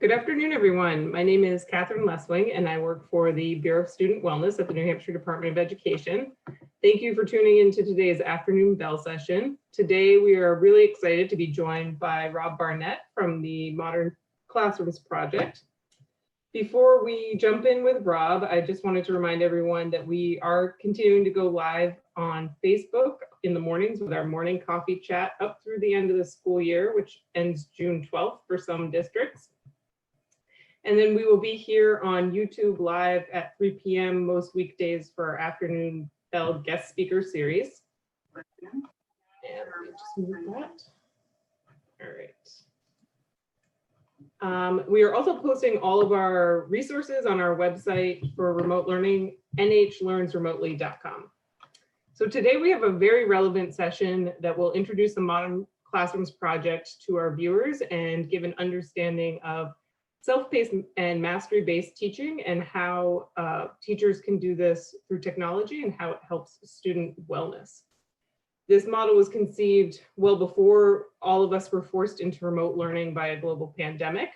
Good afternoon, everyone. My name is Catherine Leswing, and I work for the Bureau of Student Wellness at the New Hampshire Department of Education. Thank you for tuning into today's afternoon bell session. Today, we are really excited to be joined by Rob Barnett from the Modern Classrooms Project. Before we jump in with Rob, I just wanted to remind everyone that we are continuing to go live on Facebook in the mornings with our morning coffee chat up through the end of the school year, which ends June 12th for some districts. And then we will be here on YouTube live at 3 p.m. most weekdays for our afternoon bell guest speaker series. And let me just move that. All right. We are also posting all of our resources on our website for remote learning, nhlearnsremotely.com. So today we have a very relevant session that will introduce the Modern Classrooms Project to our viewers and give an understanding of self-paced and mastery-based teaching and how teachers can do this through technology and how it helps student wellness. This model was conceived well before all of us were forced into remote learning by a global pandemic,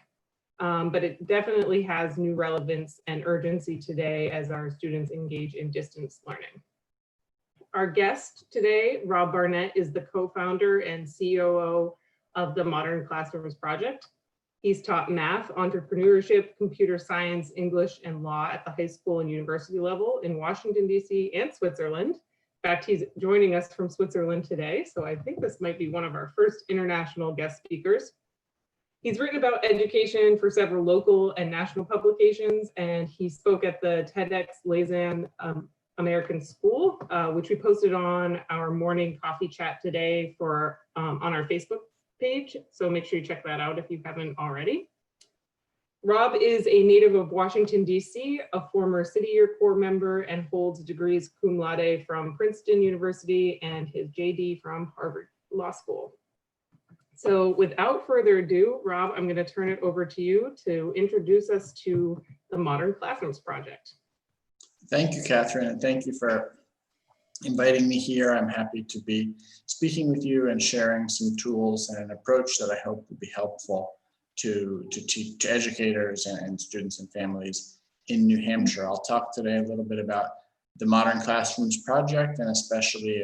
but it definitely has new relevance and urgency today as our students engage in distance learning. Our guest today, Rob Barnett, is the co-founder and COO of the Modern Classrooms Project. He's taught math, entrepreneurship, computer science, English, and law at the high school and university level in Washington, D.C. and Switzerland. In fact, he's joining us from Switzerland today, so I think this might be one of our first international guest speakers. He's written about education for several local and national publications, and he spoke at the TEDx Lausanne American School, which we posted on our morning coffee chat today for on our Facebook page, so make sure you check that out if you haven't already. Rob is a native of Washington, D.C., a former City Year Corps member, and holds degrees cum laude from Princeton University and his JD from Harvard Law School. So without further ado, Rob, I'm going to turn it over to you to introduce us to the Modern Classrooms Project. Thank you, Catherine, and thank you for inviting me here. I'm happy to be speaking with you and sharing some tools and an approach that I hope will be helpful to educators and students and families in New Hampshire. I'll talk today a little bit about the Modern Classrooms Project and especially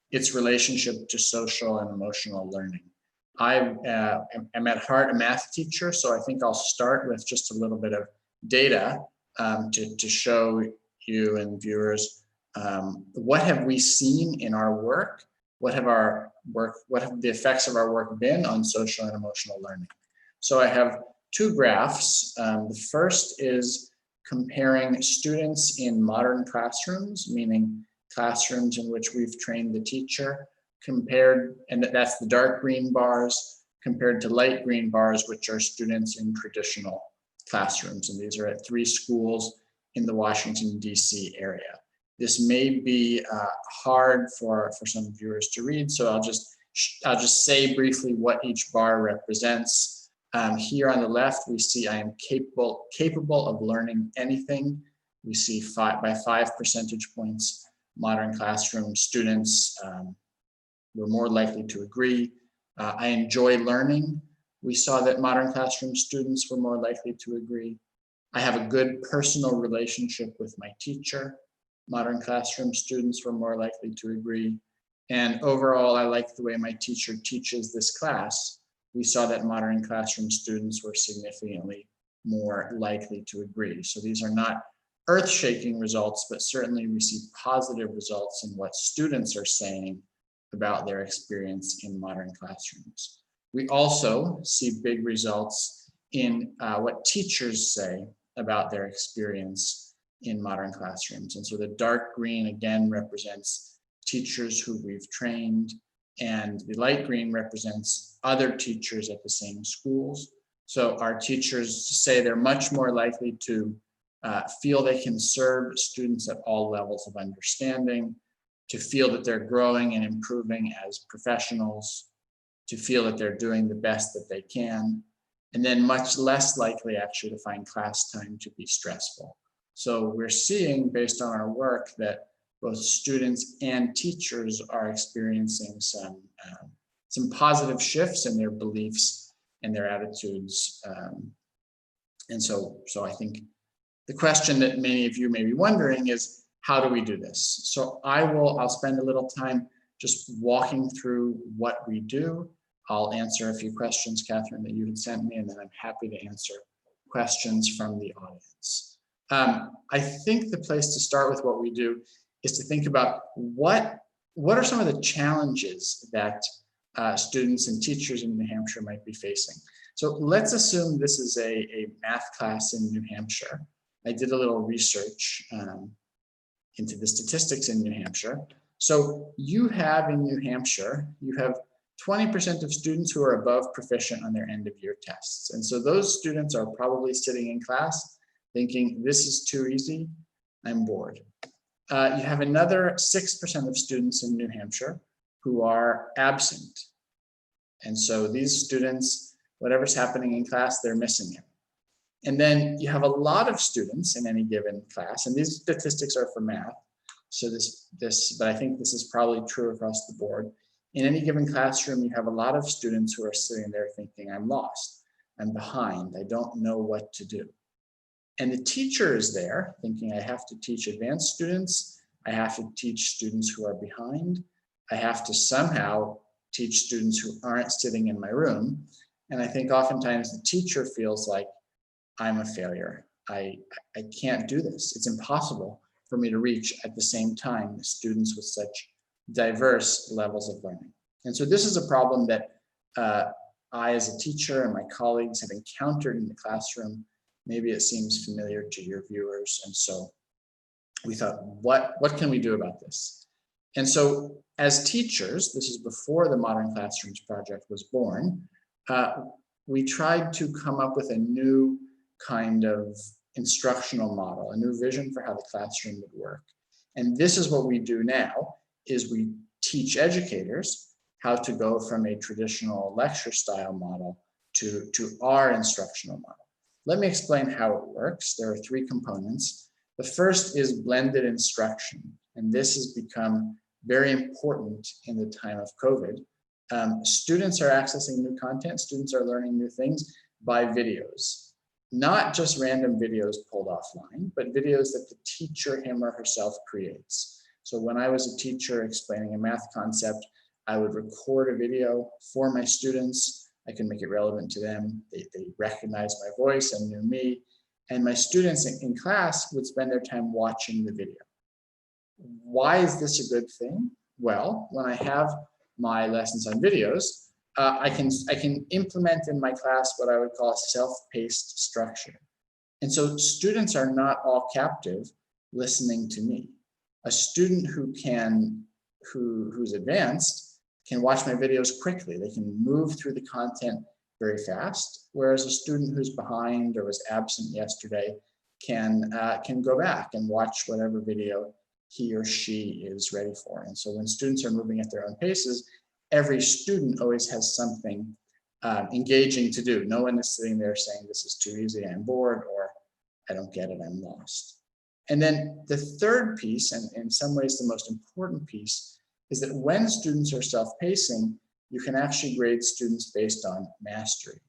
its relationship to social and emotional learning. I am at heart a math teacher, so I think I'll start with just a little bit of data to show you and viewers what have we seen in our work? What have the effects of our work been on social and emotional learning? So I have two graphs. The first is comparing students in modern classrooms, meaning classrooms in which we've trained the teacher, compared, and that's the dark green bars, compared to light green bars, which are students in traditional classrooms. And these are at 3 schools in the Washington, D.C. area. This may be hard for some viewers to read, so I'll just say briefly what each bar represents. Here on the left, we see I am capable of learning anything. We see by 5 percentage points, modern classroom students were more likely to agree. I enjoy learning. We saw that modern classroom students were more likely to agree. I have a good personal relationship with my teacher. Modern classroom students were more likely to agree. And overall, I like the way my teacher teaches this class. We saw that modern classroom students were significantly more likely to agree. So these are not earth-shaking results, but certainly we see positive results in what students are saying about their experience in modern classrooms. We also see big results in what teachers say about their experience in modern classrooms. And so the dark green again represents teachers who we've trained, and the light green represents other teachers at the same schools. So our teachers say they're much more likely to feel they can serve students at all levels of understanding, to feel that they're growing and improving as professionals, to feel that they're doing the best that they can, and then much less likely actually to find class time to be stressful. So we're seeing, based on our work, that both students and teachers are experiencing some positive shifts in their beliefs and their attitudes And so I think the question that many of you may be wondering is, how do we do this? So I'll spend a little time just walking through what we do. I'll answer a few questions, Catherine, that you had sent me, and then I'm happy to answer questions from the audience. I think the place to start with what we do is to think about what are some of the challenges that students and teachers in New Hampshire might be facing. So let's assume this is a math class in New Hampshire. I did a little research into the statistics in New Hampshire. So you have in New Hampshire, you have 20% of students who are above proficient on their end of year tests. And so those students are probably sitting in class thinking, this is too easy, I'm bored. You have another 6% of students in New Hampshire who are absent. And so these students, whatever's happening in class, they're missing it. And then you have a lot of students in any given class, and these statistics are for math. So but I think this is probably true across the board. In any given classroom, you have a lot of students who are sitting there thinking, I'm lost, I'm behind, I don't know what to do. And the teacher is there thinking, I have to teach advanced students, I have to teach students who are behind, I have to somehow teach students who aren't sitting in my room. And I think oftentimes the teacher feels like, I'm a failure. I can't do this. It's impossible for me to reach at the same time the students with such diverse levels of learning. And so this is a problem that I, as a teacher, and my colleagues have encountered in the classroom. Maybe it seems familiar to your viewers. And so we thought, what can we do about this? And so as teachers, this is before the Modern Classrooms Project was born, we tried to come up with a new kind of instructional model, a new vision for how the classroom would work. And this is what we do now, is we teach educators how to go from a traditional lecture style model to our instructional model. Let me explain how it works. There are three components. The first is blended instruction, and this has become very important in the time of COVID. Students are accessing new content, students are learning new things by videos. Not just random videos pulled offline, but videos that the teacher, him or herself, creates. So when I was a teacher explaining a math concept, I would record a video for my students. I can make it relevant to them. They recognized my voice and knew me. And my students in class would spend their time watching the video. Why is this a good thing? Well, when I have my lessons on videos, I can implement in my class what I would call a self-paced structure. And so students are not all captive listening to me. A student who's advanced can watch my videos quickly. They can move through the content very fast, whereas a student who's behind or was absent yesterday can go back and watch whatever video he or she is ready for. And so when students are moving at their own paces, every student always has something engaging to do. No one is sitting there saying, this is too easy, I'm bored, or I don't get it, I'm lost. And then the third piece, and in some ways the most important piece, is that when students are self-pacing, you can actually grade students based on mastery.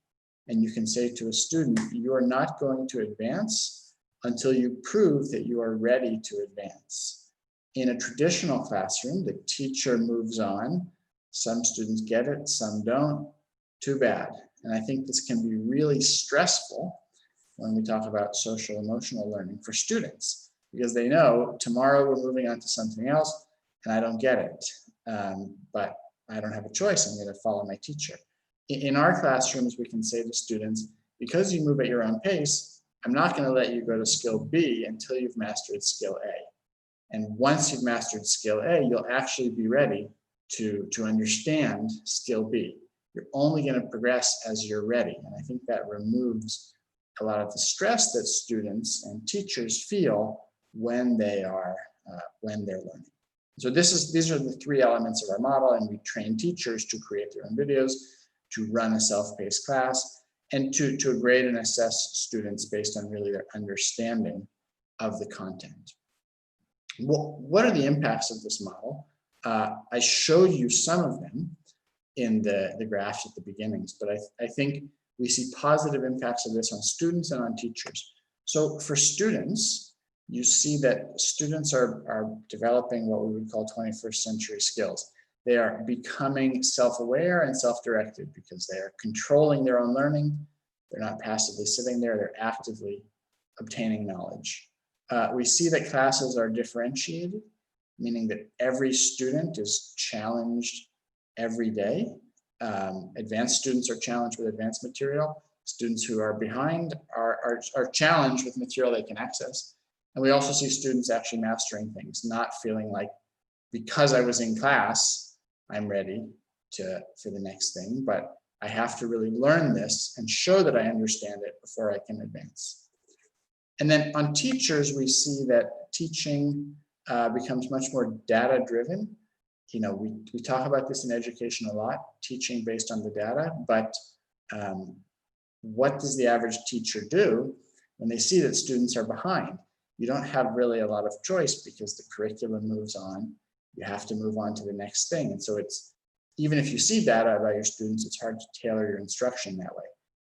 And you can say to a student, you are not going to advance until you prove that you are ready to advance. In a traditional classroom, the teacher moves on. Some students get it, some don't. Too bad. And I think this can be really stressful when we talk about social emotional learning for students, because they know tomorrow we're moving on to something else and I don't get it. But I don't have a choice, I'm going to follow my teacher. In our classrooms, we can say to students, because you move at your own pace, I'm not going to let you go to skill B until you've mastered skill A. And once you've mastered skill A, you'll actually be ready to understand skill B. You're only going to progress as you're ready. And I think that removes a lot of the stress that students and teachers feel when they're learning. So these are the three elements of our model, and we train teachers to create their own videos, to run a self-paced class, and to grade and assess students based on really their understanding of the content. What are the impacts of this model? I showed you some of them in the graphs at the beginnings, but I think we see positive impacts of this on students and on teachers. So for students, you see that students are developing what we would call 21st century skills. They are becoming self-aware and self-directed because they are controlling their own learning. They're not passively sitting there, they're actively obtaining knowledge. We see that classes are differentiated, meaning that every student is challenged every day. Advanced students are challenged with advanced material. Students who are behind are challenged with material they can access. And we also see students actually mastering things, not feeling like because I was in class, I'm ready for the next thing, but I have to really learn this and show that I understand it before I can advance. And then on teachers, we see that teaching becomes much more data-driven. You know, we talk about this in education a lot, teaching based on the data, but what does the average teacher do when they see that students are behind? You don't have really a lot of choice because the curriculum moves on. You have to move on to the next thing. And so it's, even if you see data about your students, it's hard to tailor your instruction that way.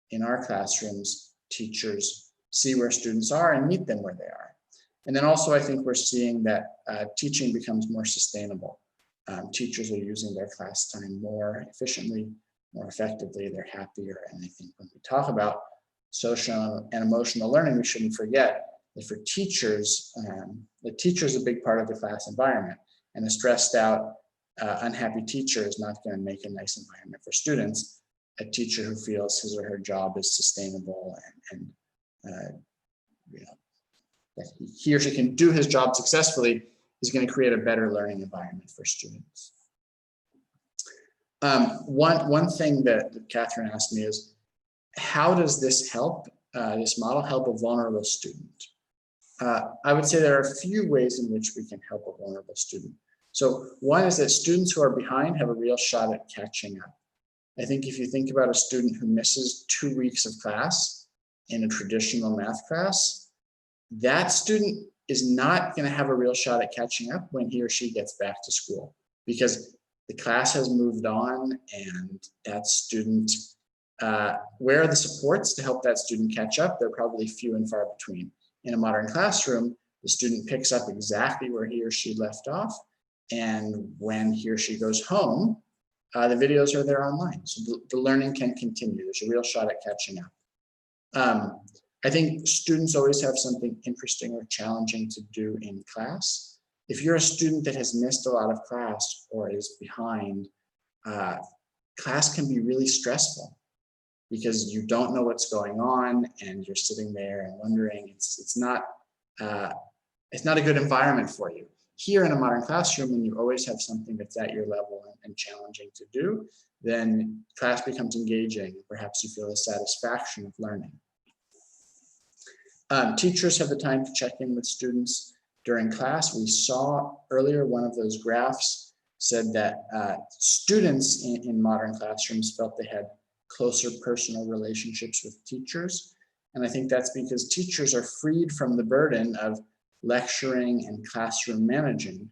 In our classrooms, teachers see where students are and meet them where they are. And then also I think we're seeing that teaching becomes more sustainable. Teachers are using their class time more efficiently, more effectively, they're happier. And I think when we talk about social and emotional learning, we shouldn't forget that for teachers, the teacher is a big part of the class environment, and a stressed out, unhappy teacher is not going to make a nice environment for students. A teacher who feels his or her job is sustainable and you know, that he or she can do his job successfully is going to create a better learning environment for students. One thing that Catherine asked me is, how does this help, this model help a vulnerable student? I would say there are a few ways in which we can help a vulnerable student. So one is that students who are behind have a real shot at catching up. I think if you think about a student who misses 2 weeks of class in a traditional math class, that student is not going to have a real shot at catching up when he or she gets back to school, because the class has moved on and that student, where are the supports to help that student catch up? They're probably few and far between. In a modern classroom, the student picks up exactly where he or she left off. And when he or she goes home, the videos are there online. So the learning can continue. There's a real shot at catching up. I think students always have something interesting or challenging to do in class. If you're a student that has missed a lot of class or is behind, class can be really stressful because you don't know what's going on and you're sitting there and wondering. It's not a good environment for you. Here in a modern classroom, when you always have something that's at your level and challenging to do, then class becomes engaging. Perhaps you feel the satisfaction of learning. Teachers have the time to check in with students during class. We saw earlier one of those graphs said that students in modern classrooms felt they had closer personal relationships with teachers. And I think that's because teachers are freed from the burden of lecturing and classroom managing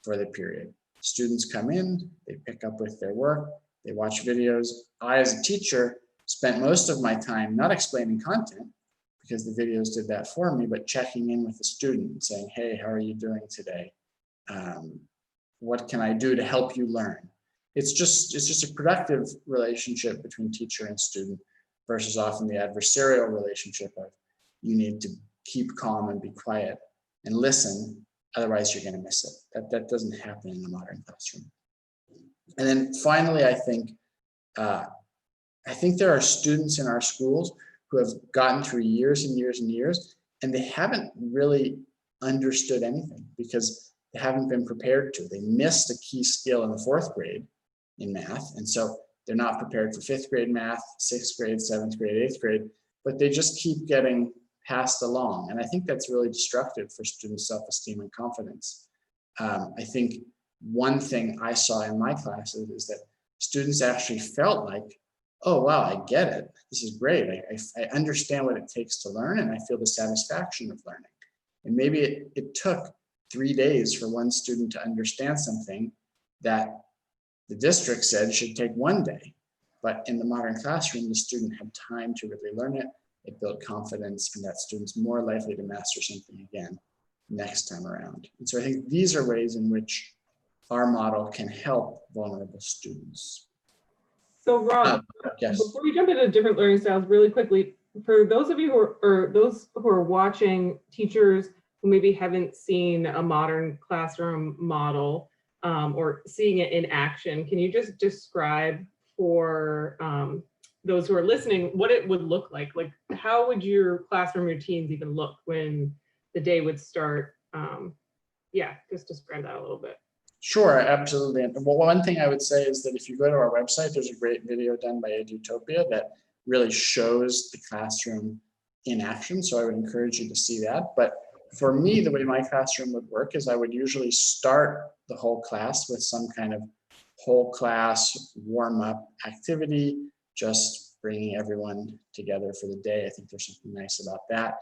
for the period. Students come in, they pick up with their work, they watch videos. I, as a teacher, spent most of my time not explaining content because the videos did that for me, but checking in with the student and saying, hey, how are you doing today? What can I do to help you learn? It's just a productive relationship between teacher and student versus often the adversarial relationship of you need to keep calm and be quiet and listen, otherwise you're going to miss it. That doesn't happen in the modern classroom. And then finally, I think there are students in our schools who have gotten through years and years and years, and they haven't really understood anything because they haven't been prepared to. They missed a key skill in the 4th grade in math, and so they're not prepared for 5th grade math, 6th grade, 7th grade, 8th grade, but they just keep getting passed along. And I think that's really destructive for students' self-esteem and confidence. I think one thing I saw in my classes is that students actually felt like, oh, wow, I get it. This is great. I understand what it takes to learn, and I feel the satisfaction of learning. And maybe it took 3 days for one student to understand something that the district said should take 1 day. But in the modern classroom, the student had time to really learn it. It built confidence, and that student's more likely to master something again next time around. And so I think these are ways in which our model can help vulnerable students. So Rob, Yes. before we jump into different learning styles really quickly, for those of you or those who are watching, teachers who maybe haven't seen a modern classroom model or seeing it in action, can you just describe for those who are listening what it would look like? Like, how would your classroom routines even look when the day would start? Yeah, just describe that a little bit. Sure, absolutely. And one thing I would say is that if you go to our website, there's a great video done by Edutopia that really shows the classroom in action. So I would encourage you to see that. But for me, the way my classroom would work is I would usually start the whole class with some kind of whole class warm-up activity, just bringing everyone together for the day. I think there's something nice about that.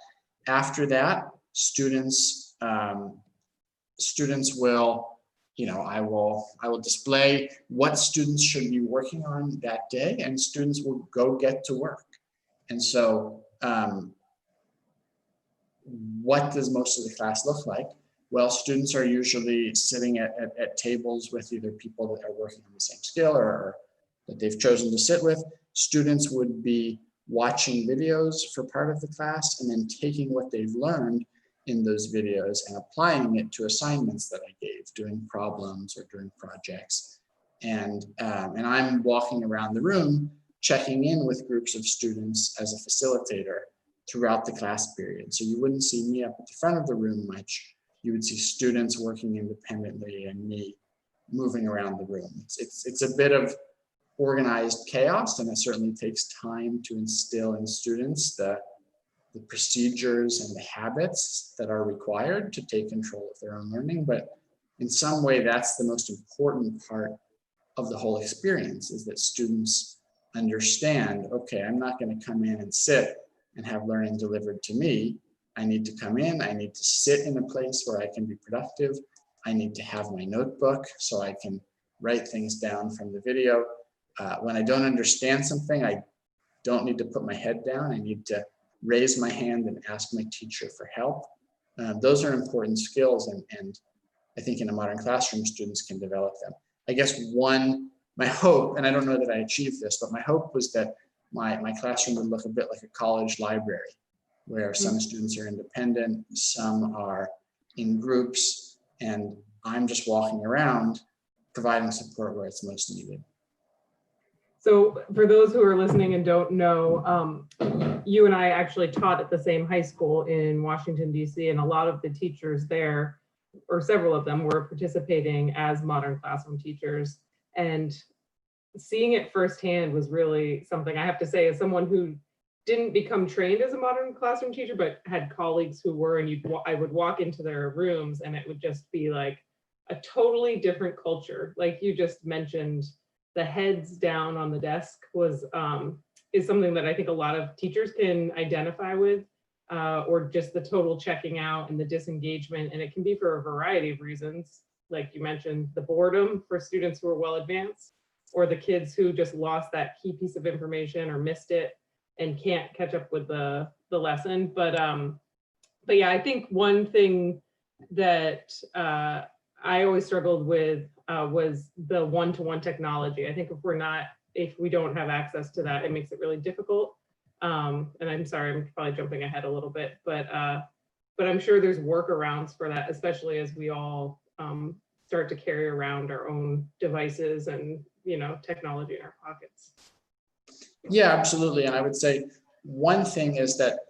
After that, students will, I will display what students should be working on that day, and students will go get to work. And so what does most of the class look like? Well, students are usually sitting at tables with either people that are working on the same skill or that they've chosen to sit with. Students would be watching videos for part of the class and then taking what they've learned in those videos and applying it to assignments that I gave, doing problems or doing projects. And I'm walking around the room, checking in with groups of students as a facilitator throughout the class period. So you wouldn't see me up at the front of the room much. You would see students working independently and me moving around the room. It's a bit of organized chaos, and it certainly takes time to instill in students the procedures and the habits that are required to take control of their own learning. But in some way, that's the most important part of the whole experience, is that students understand, okay, I'm not going to come in and sit and have learning delivered to me. I need to come in, I need to sit in a place where I can be productive. I need to have my notebook so I can write things down from the video. When I don't understand something, I don't need to put my head down. I need to raise my hand and ask my teacher for help. Those are important skills, and I think in a modern classroom, students can develop them. I guess my hope, and I don't know that I achieved this, but my hope was that my classroom would look a bit like a college library, where some students are independent, some are in groups, and I'm just walking around providing support where it's most needed. So for those who are listening and don't know, you and I actually taught at the same high school in Washington, D.C., and a lot of the teachers there, or several of them, were participating as modern classroom teachers. And seeing it firsthand was really something. I have to say, as someone who didn't become trained as a modern classroom teacher, but had colleagues who were, and I would walk into their rooms and it would just be like a totally different culture. Like you just mentioned, the heads down on the desk is something that I think a lot of teachers can identify with, or just the total checking out and the disengagement. And it can be for a variety of reasons. Like you mentioned, the boredom for students who are well advanced, or the kids who just lost that key piece of information or missed it and can't catch up with the lesson. But yeah, I think one thing that I always struggled with was the one-to-one technology. I think if we don't have access to that, it makes it really difficult. And I'm sorry, I'm probably jumping ahead a little bit, but I'm sure there's workarounds for that, especially as we all start to carry around our own devices and technology in our pockets. Yeah, absolutely. And I would say one thing is that,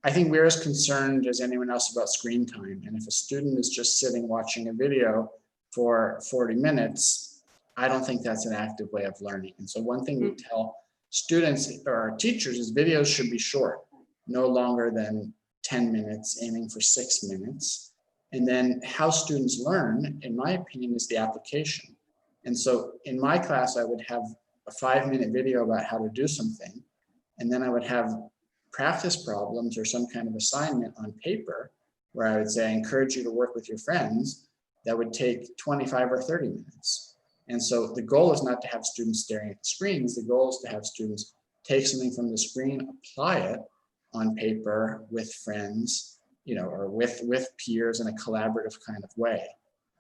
I think we're as concerned as anyone else about screen time. And if a student is just sitting watching a video for 40 minutes, I don't think that's an active way of learning. And so one thing we tell students or our teachers is videos should be short, no longer than 10 minutes, aiming for 6 minutes. And then how students learn, in my opinion, is the application. And so in my class, I would have a 5-minute video about how to do something. And then I would have practice problems or some kind of assignment on paper where I would say, I encourage you to work with your friends. That would take 25 or 30 minutes. And so the goal is not to have students staring at the screens. The goal is to have students take something from the screen, apply it on paper with friends, or with peers in a collaborative kind of way,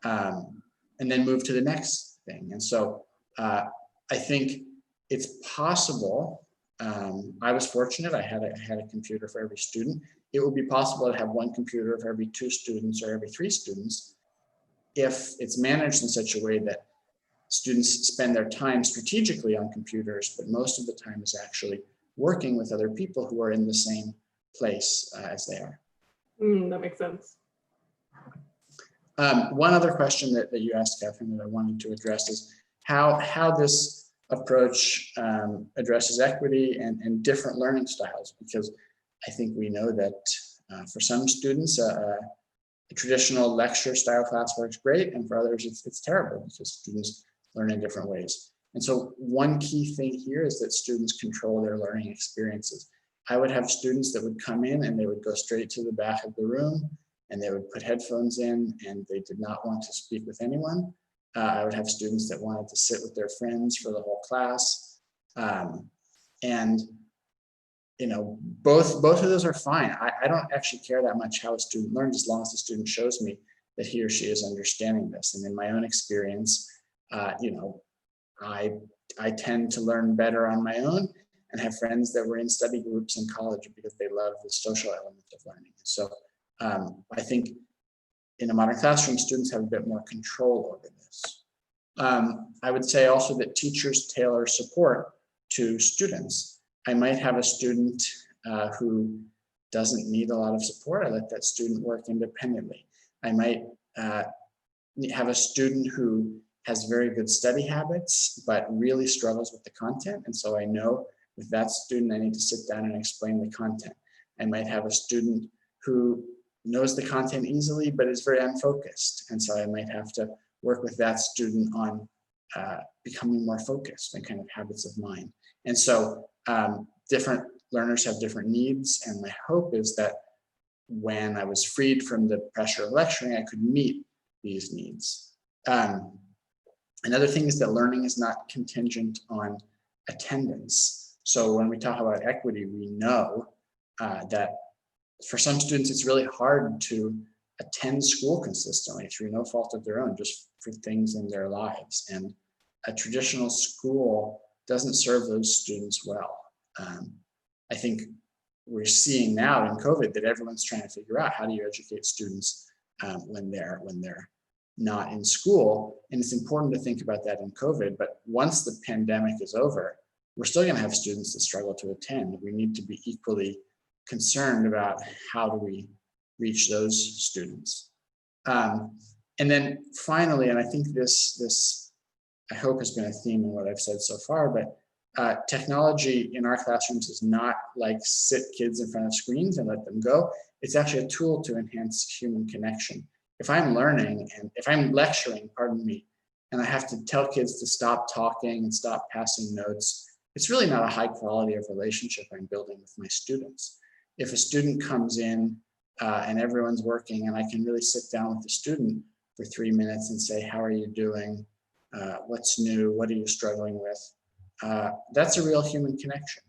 and then move to the next thing. And so I think it's possible. I was fortunate. I had a computer for every student. It would be possible to have one computer for every 2 students or every 3 students if it's managed in such a way that students spend their time strategically on computers, but most of the time is actually working with other people who are in the same place as they are. That makes sense. One other question that you asked, Catherine, that I wanted to address is how this approach addresses equity and different learning styles, because I think we know that for some students, a traditional lecture style class works great, and for others it's terrible because students learn in different ways. And so one key thing here is that students control their learning experiences. I would have students that would come in and they would go straight to the back of the room and they would put headphones in and they did not want to speak with anyone. I would have students that wanted to sit with their friends for the whole class. And both of those are fine. I don't actually care that much how a student learns as long as the student shows me that he or she is understanding this. And in my own experience, I tend to learn better on my own and have friends that were in study groups in college because they love the social element of learning. So I think in a modern classroom, students have a bit more control over this. I would say also that teachers tailor support to students. I might have a student who doesn't need a lot of support. I let that student work independently. I might have a student who has very good study habits, but really struggles with the content. And so I know with that student, I need to sit down and explain the content. I might have a student who knows the content easily, but is very unfocused. And so I might have to work with that student on becoming more focused and kind of habits of mind. And so different learners have different needs. And my hope is that when I was freed from the pressure of lecturing, I could meet these needs. Another thing is that learning is not contingent on attendance. So when we talk about equity, we know that for some students, it's really hard to attend school consistently through no fault of their own, just for things in their lives. And a traditional school doesn't serve those students well. I think we're seeing now in COVID that everyone's trying to figure out how do you educate students when they're not in school. And it's important to think about that in COVID, but once the pandemic is over, we're still going to have students that struggle to attend. We need to be equally concerned about how do we reach those students. And then finally, and I think this I hope has been a theme in what I've said so far, but technology in our classrooms is not like sit kids in front of screens and let them go. It's actually a tool to enhance human connection. If I'm learning and if I'm lecturing, pardon me, and I have to tell kids to stop talking and stop passing notes, it's really not a high quality of relationship I'm building with my students. If a student comes in and everyone's working and I can really sit down with the student for 3 minutes and say, how are you doing? What's new? What are you struggling with? That's a real human connection.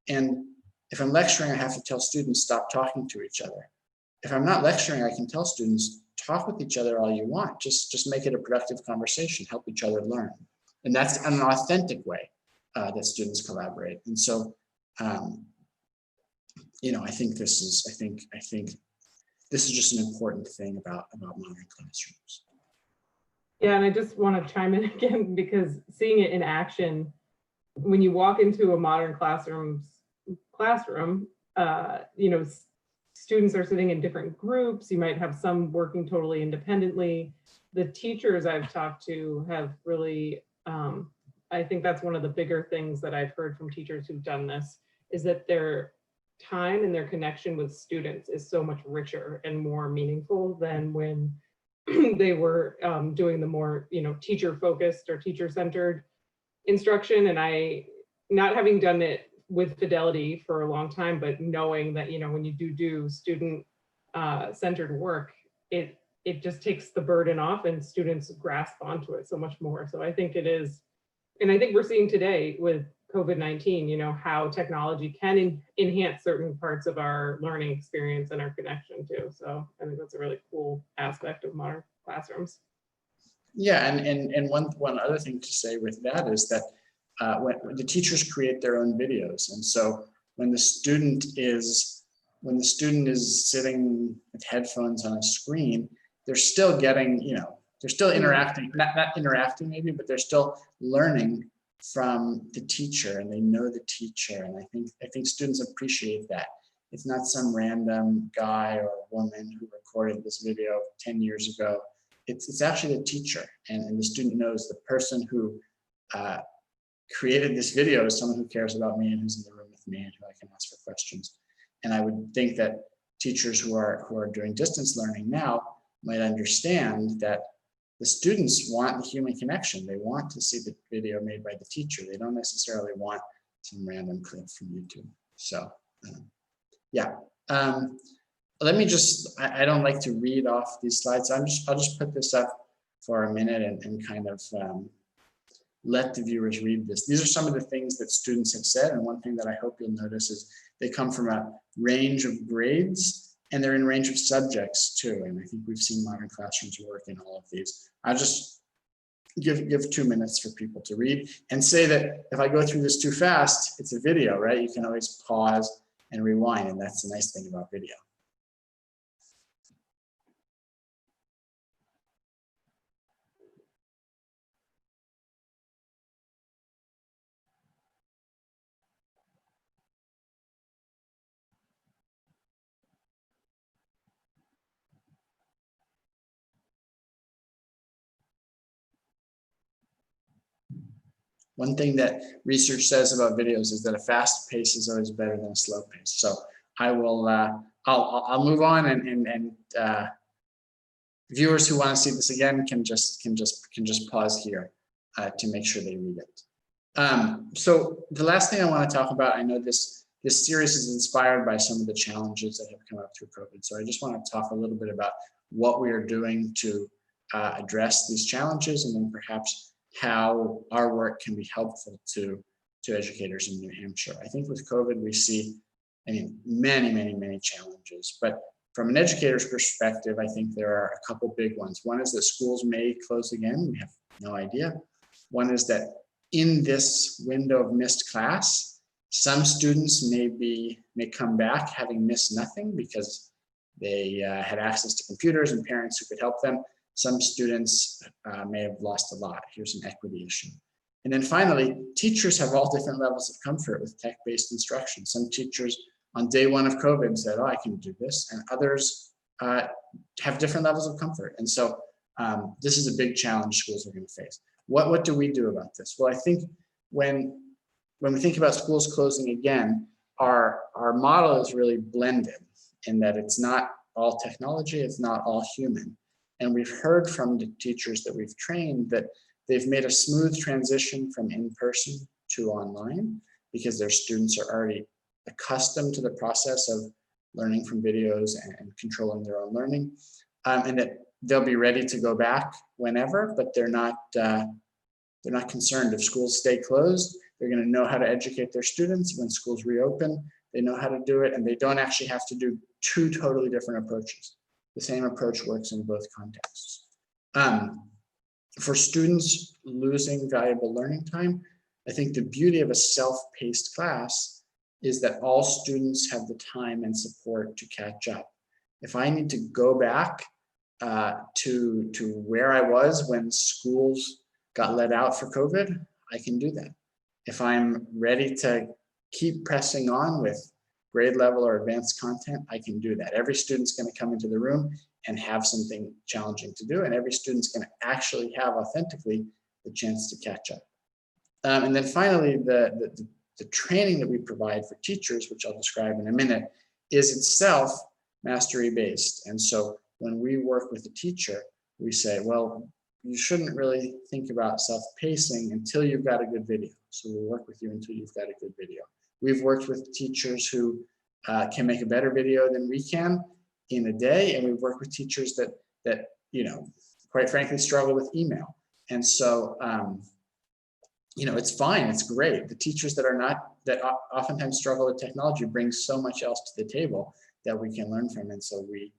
And if I'm lecturing, I have to tell students, stop talking to each other. If I'm not lecturing, I can tell students, talk with each other all you want. Just make it a productive conversation, help each other learn. And that's an authentic way that students collaborate. And so, I think this is just an important thing about modern classrooms. Yeah, and I just want to chime in again because seeing it in action, when you walk into a modern classroom, students are sitting in different groups. You might have some working totally independently. The teachers I've talked to have really, I think that's one of the bigger things that I've heard from teachers who've done this, is that their time and their connection with students is so much richer and more meaningful than when they were doing the more, teacher focused or teacher centered instruction. And I, not having done it with fidelity for a long time, but knowing that, when you do student centered work, it it just takes the burden off and students grasp onto it so much more. So I think it is, and I think we're seeing today with COVID-19, you know, how technology can enhance certain parts of our learning experience and our connection too. So I think that's a really cool aspect of modern classrooms. Yeah, and one other thing to say with that is that when the teachers create their own videos, and so when the student is sitting with headphones on a screen, they're still getting, you know, they're still interacting, not interacting maybe, but they're still learning from the teacher, and they know the teacher, and I think students appreciate that. It's not some random guy or woman who recorded this video 10 years ago. It's actually the teacher, and the student knows the person who created this video is someone who cares about me and who's in the room with me and who I can ask for questions. And I would think that teachers who are doing distance learning now might understand that the students want the human connection. They want to see the video made by the teacher. They don't necessarily want some random clip from YouTube. So yeah. Let me just, I don't like to read off these slides. I'll just put this up for a minute and kind of let the viewers read this. These are some of the things that students have said. And one thing that I hope you'll notice is they come from a range of grades, and they're in range of subjects too. And I think we've seen modern classrooms work in all of these. I'll just give 2 minutes for people to read and say that if I go through this too fast, it's a video, right? You can always pause and rewind, and that's the nice thing about video. One thing that research says about videos is that a fast pace is always better than a slow pace. So I will, I'll move on, and viewers who want to see this again can just pause here to make sure they read it. So the last thing I want to talk about, I know this series is inspired by some of the challenges that have come up through COVID. So I just want to talk a little bit about what we are doing to address these challenges, and then perhaps how our work can be helpful to educators in New Hampshire. I think with COVID, we see, I mean, many challenges, but from an educator's perspective, I think there are a couple big ones. One is that schools may close again. We have no idea. One is that in this window of missed class, some students may come back having missed nothing because they had access to computers and parents who could help them. Some students may have lost a lot. Here's an equity issue. And then finally, teachers have all different levels of comfort with tech-based instruction. Some teachers on day one of COVID said, oh, I can do this. And others have different levels of comfort. And so this is a big challenge schools are going to face. What do we do about this? Well, I think when we think about schools closing again, our model is really blended in that it's not all technology, it's not all human. And we've heard from the teachers that we've trained that they've made a smooth transition from in-person to online because their students are already accustomed to the process of learning from videos and controlling their own learning, and that they'll be ready to go back whenever, but they're not concerned if schools stay closed. They're going to know how to educate their students when schools reopen. They know how to do it, and they don't actually have to do two totally different approaches. The same approach works in both contexts. For students losing valuable learning time, I think the beauty of a self-paced class is that all students have the time and support to catch up. If I need to go back to where I was when schools got let out for COVID, I can do that. If I'm ready to keep pressing on with grade level or advanced content, I can do that. Every student's going to come into the room and have something challenging to do, and every student's going to actually have authentically the chance to catch up. And then finally, the training that we provide for teachers, which I'll describe in a minute, is itself mastery-based. And so when we work with a teacher, we say, well, you shouldn't really think about self-pacing until you've got a good video. So we'll work with you until you've got a good video. We've worked with teachers who can make a better video than we can in a day, and we've worked with teachers that quite frankly, struggle with email. And so, it's fine. It's great. The teachers that oftentimes struggle with technology bring so much else to the table that we can learn from. And so we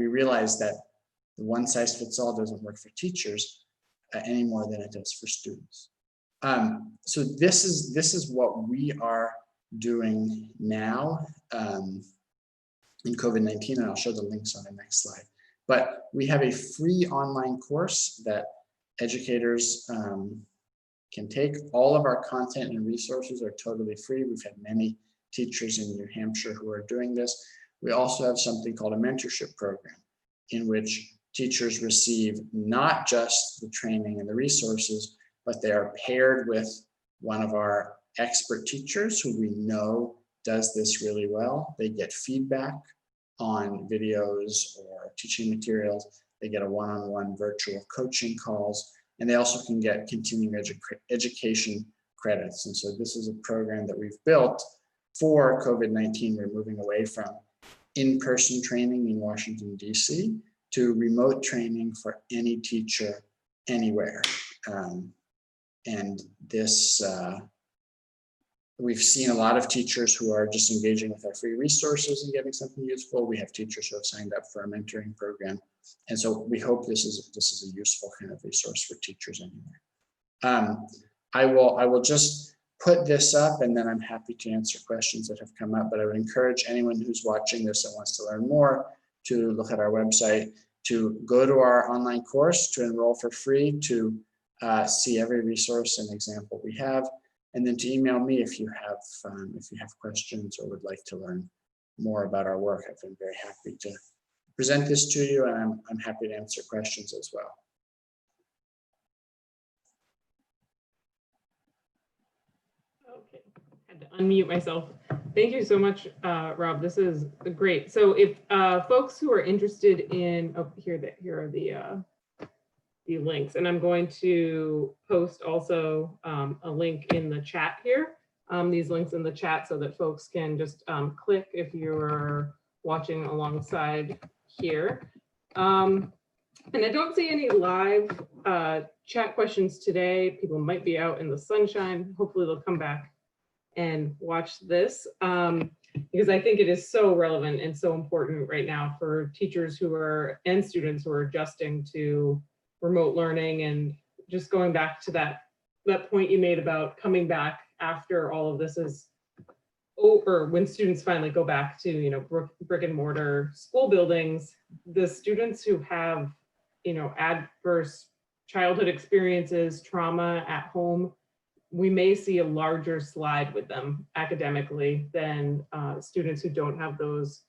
realize that the one size fits all doesn't work for teachers any more than it does for students. So this is what we are doing now in COVID-19, and I'll show the links on the next slide. But we have a free online course that educators can take. All of our content and resources are totally free. We've had many teachers in New Hampshire who are doing this. We also have something called a mentorship program in which teachers receive not just the training and the resources, but they are paired with one of our expert teachers who we know does this really well. They get feedback on videos or teaching materials. They get a one-on-one virtual coaching calls, and they also can get continuing education credits. And so this is a program that we've built for COVID-19. We're moving away from in-person training in Washington, D.C. to remote training for any teacher anywhere. And this, we've seen a lot of teachers who are just engaging with our free resources and getting something useful. We have teachers who have signed up for a mentoring program. And so we hope this is a useful kind of resource for teachers anywhere. I will just put this up, and then I'm happy to answer questions that have come up, but I would encourage anyone who's watching this and wants to learn more to look at our website, to go to our online course, to enroll for free, to see every resource and example we have, and then to email me if you have questions or would like to learn more about our work. I've been very happy to present this to you, and I'm happy to answer questions as well. Okay, I had to unmute myself. Thank you so much, Rob. This is great. So if folks who are interested in, here are the links, and I'm going to post also a link in the chat here, these links in the chat, so that folks can just click if you're watching alongside here. And I don't see any live chat questions today. People might be out in the sunshine. Hopefully they'll come back and watch this, because I think it is so relevant and so important right now for teachers and students who are adjusting to remote learning. And just going back to that point you made about coming back after all of this is over, when students finally go back to brick and mortar school buildings, the students who have adverse childhood experiences, trauma at home, we may see a larger slide with them academically than students who don't have those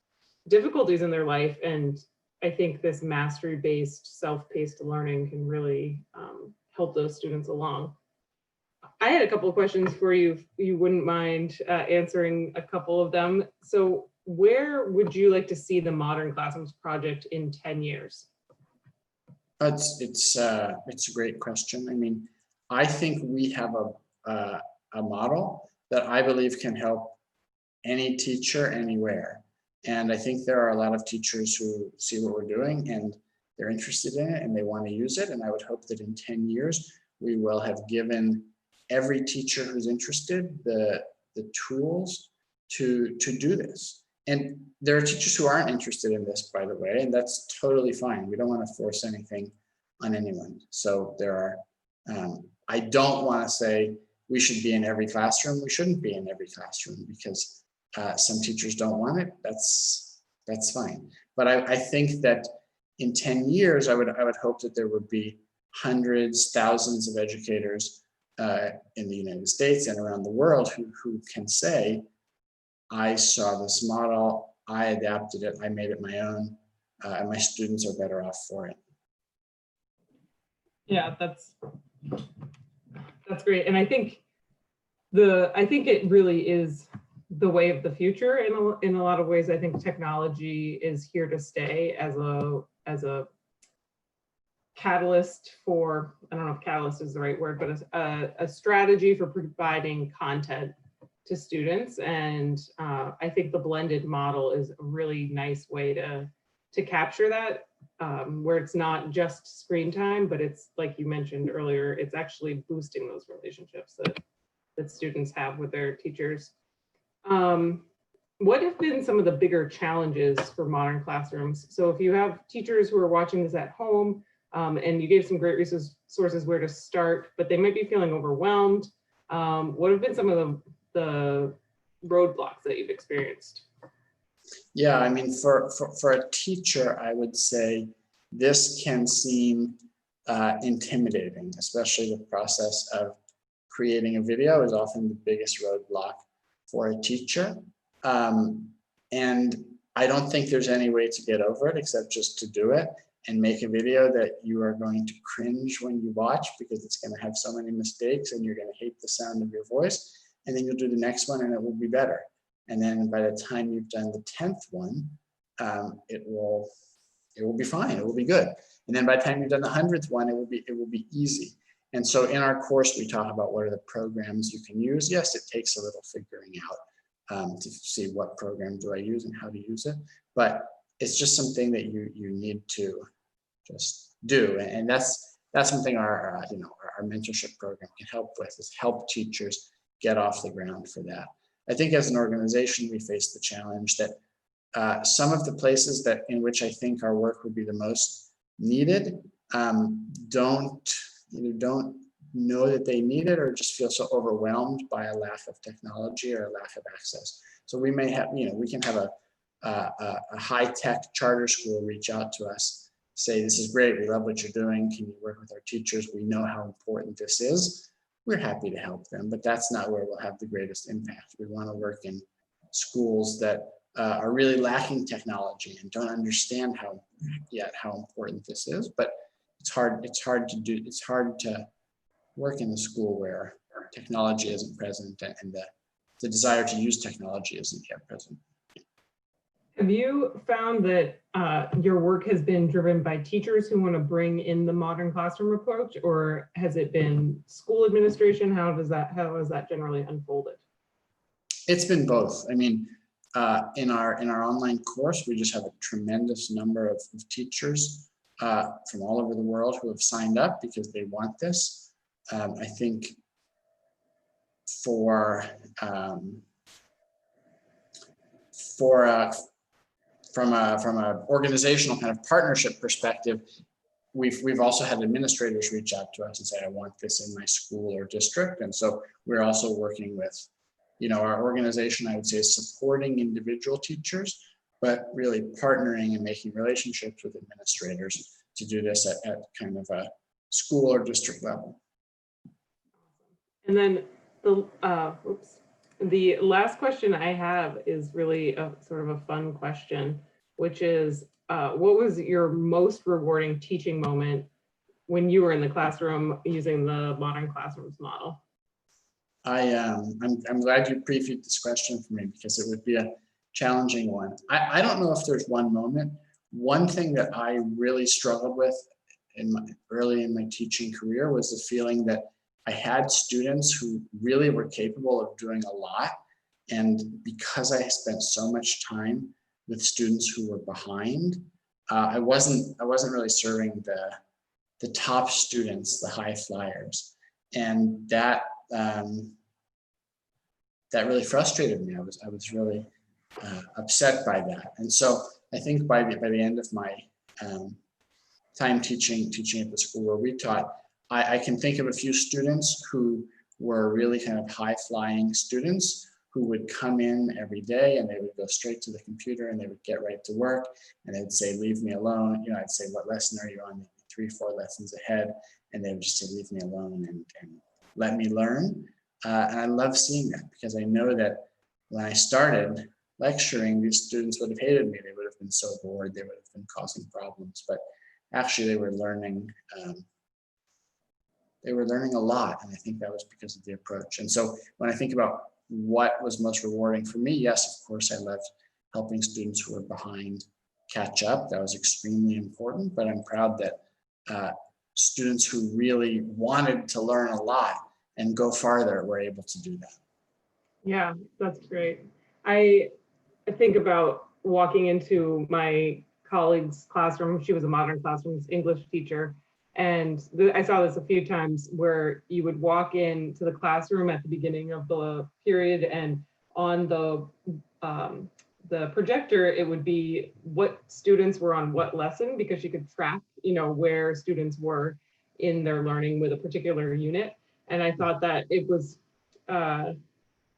difficulties in their life. And I think this mastery-based, self-paced learning can really help those students along. I had a couple of questions for you, if you wouldn't mind answering a couple of them. So where would you like to see the Modern Classrooms project in 10 years? It's a great question. I mean, I think we have a model that I believe can help any teacher anywhere. And I think there are a lot of teachers who see what we're doing and they're interested in it and they want to use it. And I would hope that in 10 years, we will have given every teacher who's interested the tools to do this. And there are teachers who aren't interested in this, by the way, and that's totally fine. We don't want to force anything on anyone. So there are, I don't want to say we should be in every classroom. We shouldn't be in every classroom because some teachers don't want it. That's fine. But I think that in 10 years, I would hope that there would be hundreds, thousands of educators in the United States and around the world who can say, I saw this model, I adapted it, I made it my own, and my students are better off for it. Yeah, that's great. And I think it really is the way of the future in a lot of ways. I think technology is here to stay as a catalyst for, I don't know if catalyst is the right word, but a strategy for providing content to students. And I think the blended model is a really nice way to capture that. where it's not just screen time, but it's like you mentioned earlier, it's actually boosting those relationships that students have with their teachers. What have been some of the bigger challenges for modern classrooms? So if you have teachers who are watching this at home, and you gave some great resources where to start, but they might be feeling overwhelmed, what have been some of the roadblocks that you've experienced? Yeah, I mean, for a teacher, I would say this can seem intimidating, especially the process of creating a video is often the biggest roadblock for a teacher. And I don't think there's any way to get over it except just to do it and make a video that you are going to cringe when you watch, because it's going to have so many mistakes and you're going to hate the sound of your voice. And then you'll do the next one and it will be better. And then by the time you've done the 10th one, it will be fine. It will be good. And then by the time you've done the 100th one, it will be easy. And so in our course, we talk about what are the programs you can use. Yes, it takes a little figuring out to see what program do I use and how to use it. But it's just something that you need to just do. And that's something our mentorship program can help with, is help teachers get off the ground for that. I think as an organization, we face the challenge that some of the places in which I think our work would be the most needed don't know that they need it, or just feel so overwhelmed by a lack of technology or a lack of access. So we may have, we can have a high-tech charter school reach out to us, say, this is great, we love what you're doing, can you work with our teachers? We know how important this is. We're happy to help them, but that's not where we'll have the greatest impact. We want to work in schools that are really lacking technology and don't understand how important this is. But it's hard to work in a school where technology isn't present and the desire to use technology isn't yet present. Have you found that your work has been driven by teachers who want to bring in the modern classroom approach, or has it been school administration? How has that generally unfolded? It's been both. I mean, in our online course, we just have a tremendous number of teachers from all over the world who have signed up because they want this. I think from a organizational kind of partnership perspective, we've also had administrators reach out to us and say, I want this in my school or district. And so we're also working with, our organization, I would say, is supporting individual teachers, but really partnering and making relationships with administrators to do this at kind of a school or district level. And then the last question I have is really a sort of a fun question, which is, what was your most rewarding teaching moment when you were in the classroom using the modern classrooms model? I'm glad you previewed this question for me, because it would be a challenging one. I don't know if there's one moment. One thing that I really struggled with early in my teaching career was the feeling that I had students who really were capable of doing a lot. And because I spent so much time with students who were behind, I wasn't really serving the top students, the high flyers. And that really frustrated me. I was really upset by that. And so I think by the end of my time teaching at the school where we taught, I can think of a few students who were really kind of high-flying students who would come in every day and they would go straight to the computer and they would get right to work, and they'd say, leave me alone. I'd say, what lesson are you on? 3-4 lessons ahead. And they would just say, leave me alone and let me learn. And I love seeing that, because I know that when I started lecturing, these students would have hated me. They would have been so bored. They would have been causing problems. But actually, they were learning. They were learning a lot, and I think that was because of the approach. And so when I think about what was most rewarding for me, yes, of course, I loved helping students who were behind catch up. That was extremely important. But I'm proud that students who really wanted to learn a lot and go farther were able to do that. Yeah, that's great. I think about walking into my colleague's classroom. She was a modern classroom English teacher. And I saw this a few times where you would walk into the classroom at the beginning of the period, and on the projector, it would be what students were on what lesson, because you could track, where students were in their learning with a particular unit. And I thought that it was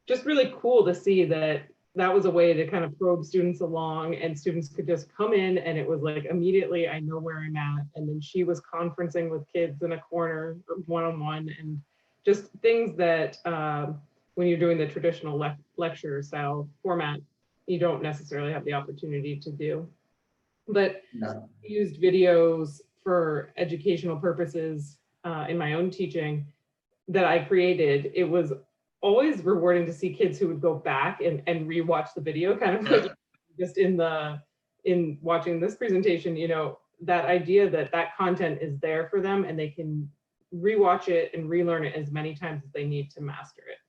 just really cool to see that that was a way to kind of probe students along, and students could just come in and it was like, immediately I know where I'm at. And then she was conferencing with kids in a corner one-on-one, and just things that when you're doing the traditional lecture style format, you don't necessarily have the opportunity to do. But No. I used videos for educational purposes in my own teaching that I created. It was always rewarding to see kids who would go back and rewatch the video, kind of like just in watching this presentation, that idea that that content is there for them and they can rewatch it and relearn it as many times as they need to master it.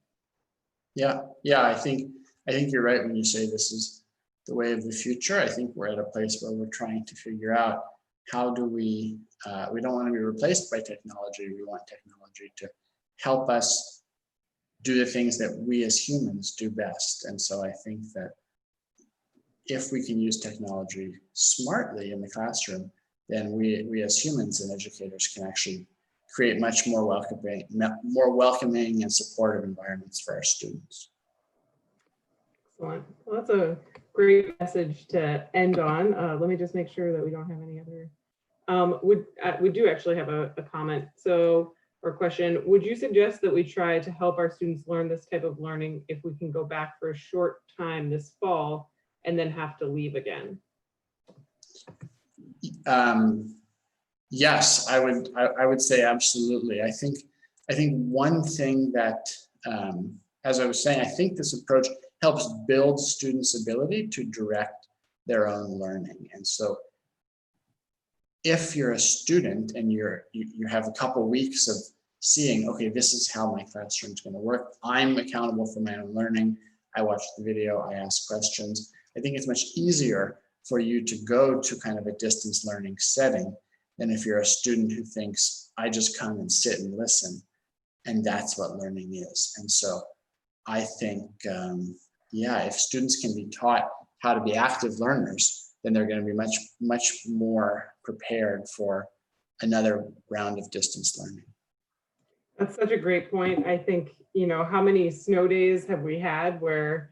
Yeah, I think you're right when you say this is the way of the future. I think we're at a place where we're trying to figure out how do we don't want to be replaced by technology. We want technology to help us do the things that we as humans do best. And so I think that if we can use technology smartly in the classroom, then we as humans and educators can actually create much more welcoming and supportive environments for our students. Excellent. Well, that's a great message to end on. Let me just make sure that we don't have any other. We do actually have a comment. Or question, would you suggest that we try to help our students learn this type of learning if we can go back for a short time this fall and then have to leave again? Yes, I would say absolutely. I think one thing that, as I was saying, I think this approach helps build students' ability to direct their own learning. And so if you're a student and you have a couple weeks of seeing, okay, this is how my classroom's going to work. I'm accountable for my own learning. I watch the video, I ask questions. I think it's much easier for you to go to kind of a distance learning setting than if you're a student who thinks, I just come and sit and listen, and that's what learning is. And so I think, if students can be taught how to be active learners, then they're going to be much more prepared for another round of distance learning. That's such a great point. I think, how many snow days have we had where,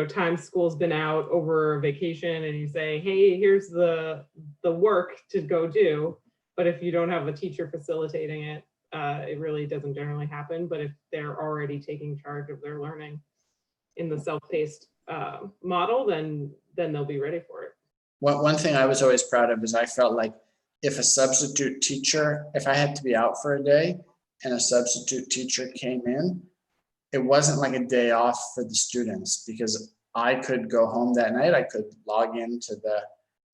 times school's been out over vacation and you say, hey, here's the work to go do. But if you don't have a teacher facilitating it, it really doesn't generally happen. But if they're already taking charge of their learning in the self-paced model, then they'll be ready for it. One thing I was always proud of is I felt like if a substitute teacher, if I had to be out for a day and a substitute teacher came in, it wasn't like a day off for the students, because I could go home that night, I could log into the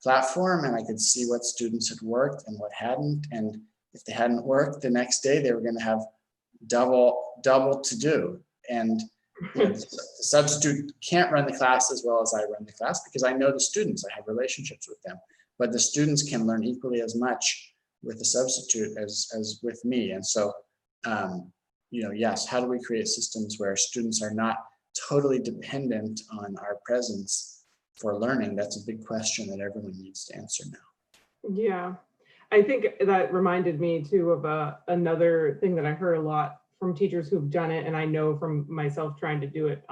platform and I could see what students had worked and what hadn't. And if they hadn't worked the next day, they were going to have double to do. And the substitute can't run the class as well as I run the class because I know the students, I have relationships with them, but the students can learn equally as much with the substitute as with me. And so, yes, how do we create systems where students are not totally dependent on our presence for learning? That's a big question that everyone needs to answer now. Yeah, I think that reminded me too of another thing that I heard a lot from teachers who've done it, and I know from myself trying to do it,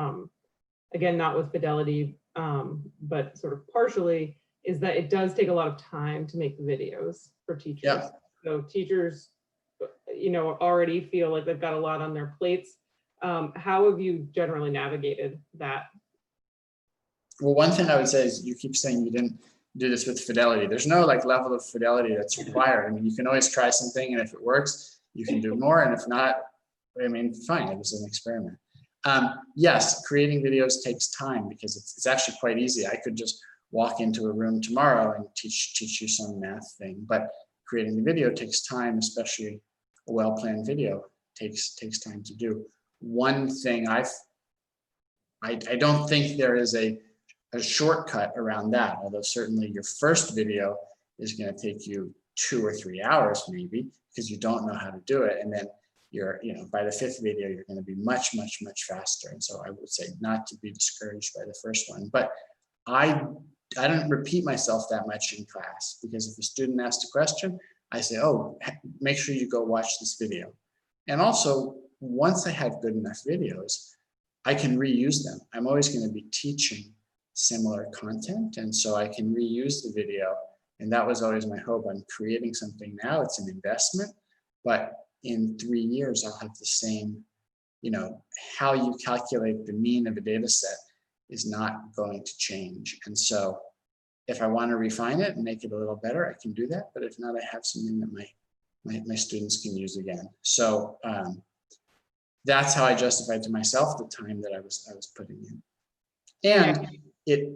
again, not with fidelity, but sort of partially, is that it does take a lot of time to make the videos for teachers. Yeah. So teachers, already feel like they've got a lot on their plates. How have you generally navigated that? Well, one thing I would say is you keep saying you didn't do this with fidelity. There's no level of fidelity that's required. I mean, you can always try something, and if it works, you can do more, and if not, fine, it was an experiment. Yes, creating videos takes time because it's actually quite easy. I could just walk into a room tomorrow and teach you some math thing, but creating the video takes time, especially a well-planned video takes time to do. One thing I don't think there is a a shortcut around that, although certainly your first video is going to take you 2 or 3 hours maybe, because you don't know how to do it. And then you're, by the 5th video, you're going to be much faster. And so I would say not to be discouraged by the first one. But I don't repeat myself that much in class, because if a student asks a question, I say, oh, make sure you go watch this video. And also, once I have good enough videos, I can reuse them. I'm always going to be teaching similar content, and so I can reuse the video. And that was always my hope. I'm creating something now, it's an investment, but in 3 years, I'll have the same, how you calculate the mean of a data set is not going to change. And so if I want to refine it and make it a little better, I can do that. But if not, I have something that my students can use again. So that's how I justified to myself the time that I was putting in. And it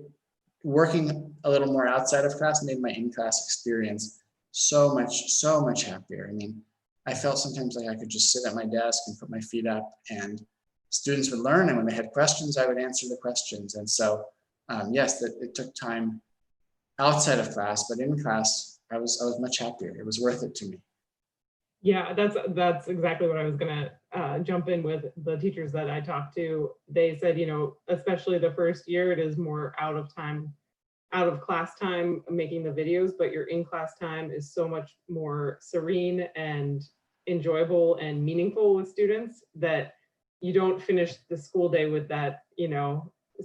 working a little more outside of class made my in-class experience so much happier. I mean, I felt sometimes like I could just sit at my desk and put my feet up, and students would learn, and when they had questions, I would answer the questions. And so yes, it took time outside of class, but in class, I was much happier. It was worth it to me. Yeah, that's exactly what I was gonna jump in with. The teachers that I talked to, they said, especially the first year, it is more out of class time making the videos, but your in-class time is so much more serene and enjoyable and meaningful with students that you don't finish the school day with that,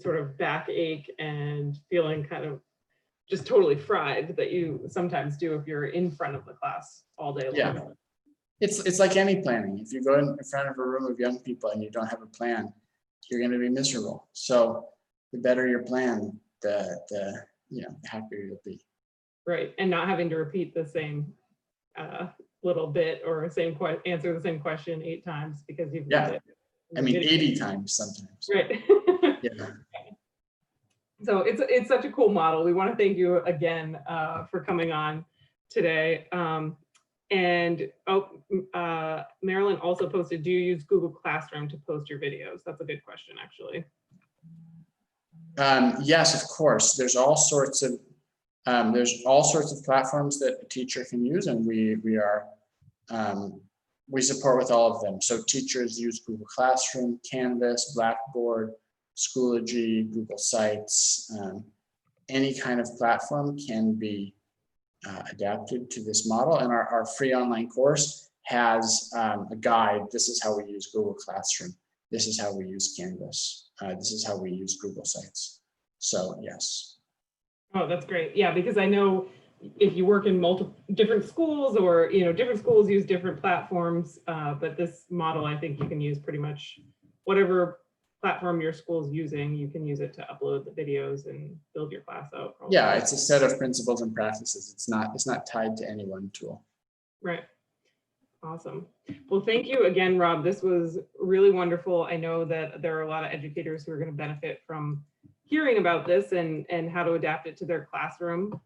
sort of backache and feeling kind of just totally fried that you sometimes do if you're in front of the class all day long. Yeah. It's like any planning. If you go in front of a room of young people and you don't have a plan, you're going to be miserable. So the better your plan, the happier you'll be. Right, and not having to repeat the same little bit or answer the same question 8 times because you've it. I mean, 80 times sometimes. Right. Yeah. So it's such a cool model. We want to thank you again for coming on today. And Marilyn also posted, do you use Google Classroom to post your videos? That's a good question, actually. Yes, of course. There's all sorts of platforms that a teacher can use, and we support with all of them. So teachers use Google Classroom, Canvas, Blackboard, Schoology, Google Sites. Any kind of platform can be adapted to this model, and our free online course has a guide. This is how we use Google Classroom. This is how we use Canvas. This is how we use Google Sites. So yes. Oh, that's great. Yeah, because I know if you work in different schools, or different schools use different platforms, but this model, I think you can use pretty much whatever platform your school's using. You can use it to upload the videos and build your class out. Yeah, it's a set of principles and practices. It's not tied to any one tool. Right. Awesome. Well, thank you again, Rob. This was really wonderful. I know that there are a lot of educators who are going to benefit from hearing about this and how to adapt it to their classroom.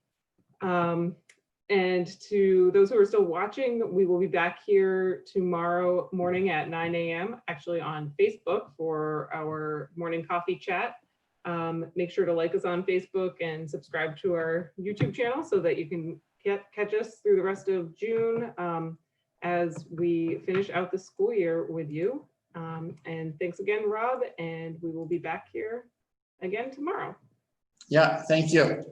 And to those who are still watching, we will be back here tomorrow morning at 9 a.m. actually on Facebook for our morning coffee chat. Make sure to like us on Facebook and subscribe to our YouTube channel so that you can catch us through the rest of June as we finish out the school year with you. And thanks again, Rob, and we will be back here again tomorrow. Yeah, thank you.